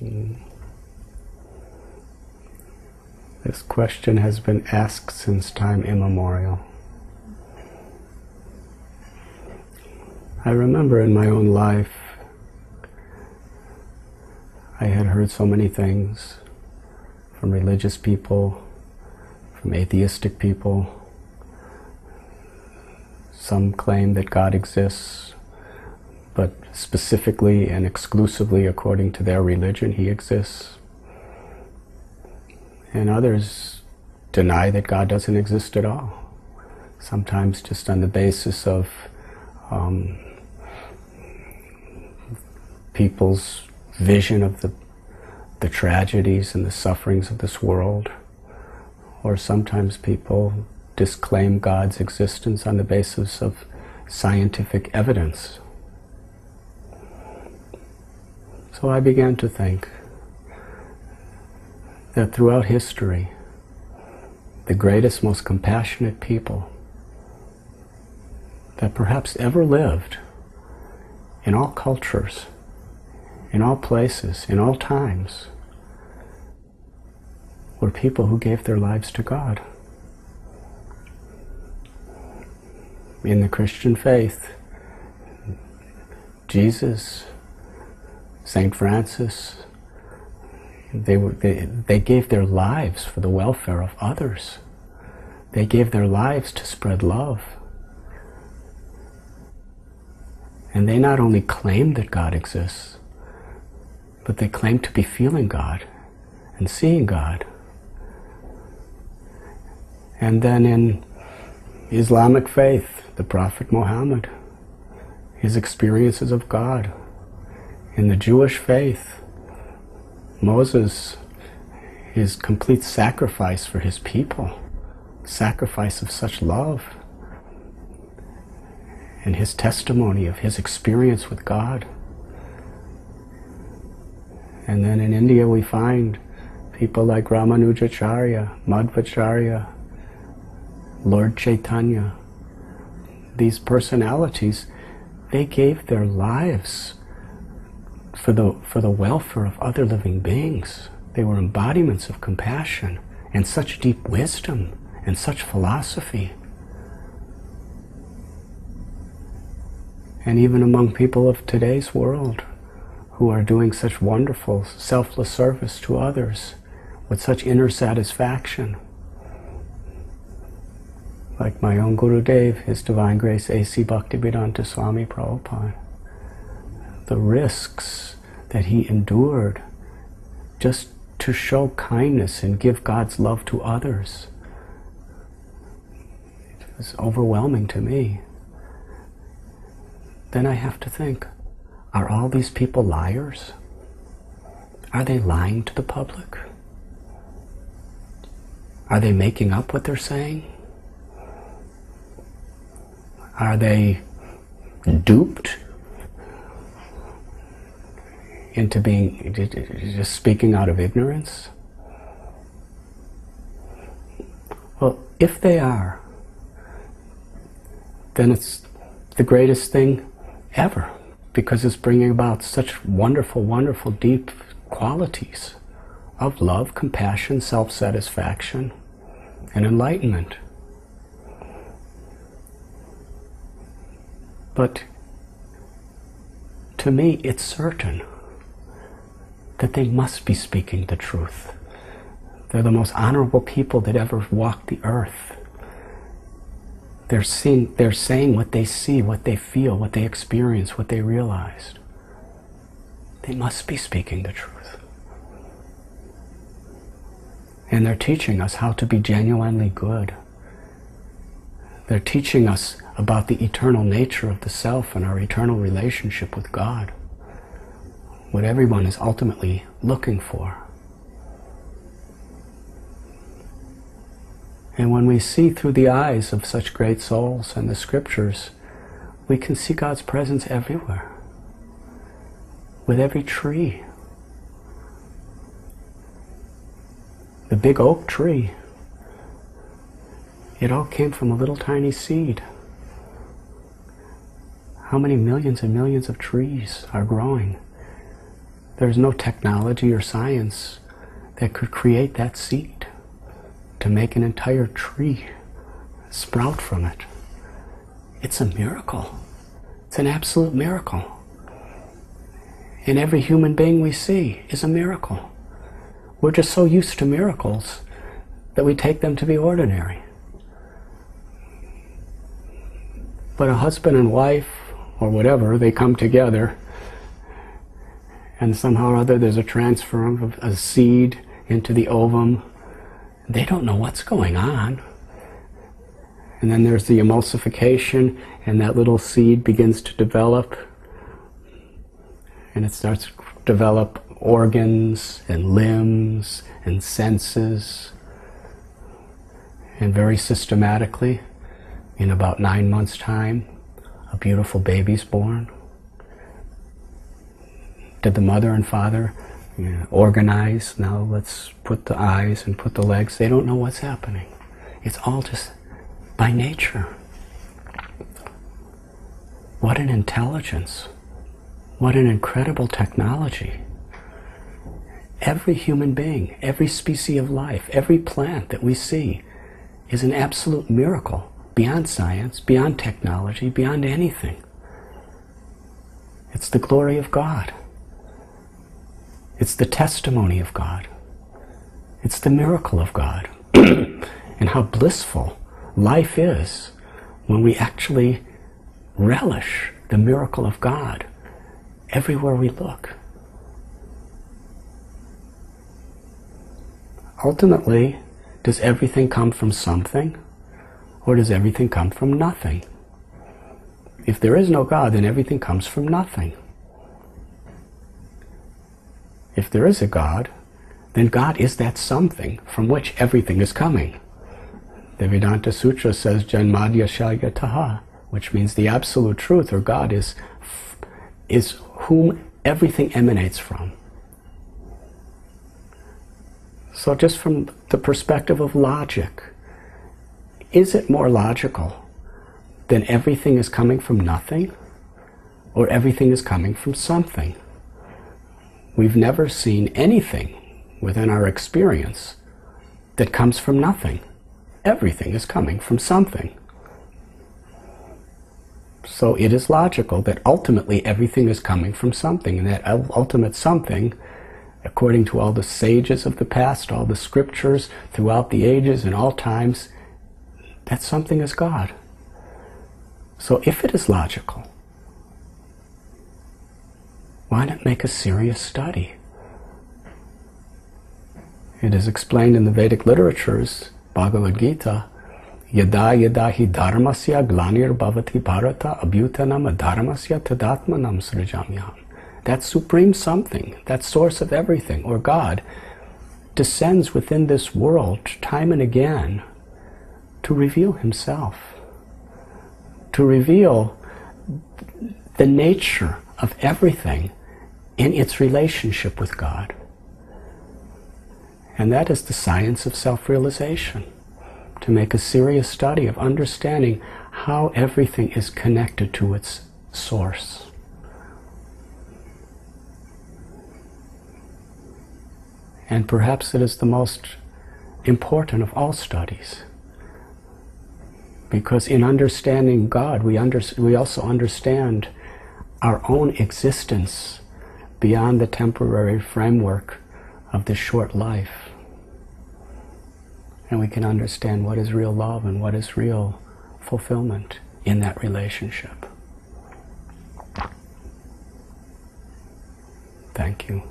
Mm. This question has been asked since time immemorial. I remember in my own life, I had heard so many things from religious people, from atheistic people. Some claim that God exists, but specifically and exclusively according to their religion, He exists. And others deny that God doesn't exist at all, sometimes just on the basis of people's vision of the tragedies and the sufferings of this world. Or sometimes people disclaim God's existence on the basis of scientific evidence. So I began to think that throughout history, the greatest, most compassionate people that perhaps ever lived in all cultures, in all places, in all times, were people who gave their lives to God. In the Christian faith, Jesus, Saint Francis, they gave their lives for the welfare of others. They gave their lives to spread love. And they not only claim that God exists, but they claim to be feeling God and seeing God. And then in Islamic faith, the Prophet Muhammad, his experiences of God. In the Jewish faith, Moses, his complete sacrifice for his people, sacrifice of such love, and his testimony of his experience with God. And then in India we find people like Ramanujacharya, Madhvacharya, Lord Chaitanya. These personalities, they gave their lives for the welfare of other living beings. They were embodiments of compassion and such deep wisdom and such philosophy. And even among people of today's world who are doing such wonderful, selfless service to others with such inner satisfaction. Like my own Gurudev, His Divine Grace A.C. Bhaktivedanta Swami Prabhupada. The risks that he endured just to show kindness and give God's love to others. It was overwhelming to me. Then I have to think, are all these people liars? Are they lying to the public? Are they making up what they're saying? Are they duped into being just speaking out of ignorance? Well, if they are, then it's the greatest thing ever, because it's bringing about such wonderful, wonderful, deep qualities of love, compassion, self-satisfaction, and enlightenment. But to me, it's certain that they must be speaking the truth. They're the most honorable people that ever walked the earth. They're saying what they see, what they feel, what they experience, what they realized. They must be speaking the truth. And they're teaching us how to be genuinely good. They're teaching us about the eternal nature of the self and our eternal relationship with God. What everyone is ultimately looking for. And when we see through the eyes of such great souls and the scriptures, we can see God's presence everywhere. With every tree. The big oak tree, it all came from a little tiny seed. How many millions and millions of trees are growing There's no technology or science that could create that seed to make an entire tree sprout from it. It's a miracle. It's an absolute miracle. And every human being we see is a miracle. We're just so used to miracles that we take them to be ordinary. But a husband and wife, or whatever, they come together, and somehow or other there's a transfer of a seed into the ovum. They don't know what's going on. And then there's the emulsification, and that little seed begins to develop, and it starts to develop organs and limbs and senses. And very systematically, in about 9 months' time, a beautiful baby's born. Did the mother and father organize? Now let's put the eyes and put the legs. They don't know what's happening. It's all just by nature. What an intelligence. What an incredible technology. Every human being, every species of life, every plant that we see is an absolute miracle, beyond science, beyond technology, beyond anything. It's the glory of God. It's the testimony of God. It's the miracle of God. And how blissful life is when we actually relish the miracle of God everywhere we look. Ultimately, does everything come from something, or does everything come from nothing? If there is no God, then everything comes from nothing. If there is a God, then God is that something from which everything is coming. The Vedanta Sutra says, Janmadya Shalyataha, which means the absolute truth, or God, is whom everything emanates from. So just from the perspective of logic, is it more logical that everything is coming from nothing, or everything is coming from something? We've never seen anything within our experience that comes from nothing. Everything is coming from something. So it is logical that ultimately everything is coming from something, and that ultimate something, according to all the sages of the past, all the scriptures throughout the ages and all times, that something is God. So if it is logical, why not make a serious study? It is explained in the Vedic literatures, Bhagavad Gita, Yada yada hi dharmasya glanir bhavati bharata abhyutanam adharmasya tadatmanam srijamyam. That supreme something, that source of everything, or God, descends within this world time and again to reveal himself, to reveal the nature of everything in its relationship with God. And that is the science of self-realization, to make a serious study of understanding how everything is connected to its source. And perhaps it is the most important of all studies, because in understanding God, we also understand our own existence beyond the temporary framework of this short life. And we can understand what is real love and what is real fulfillment in that relationship. Thank you.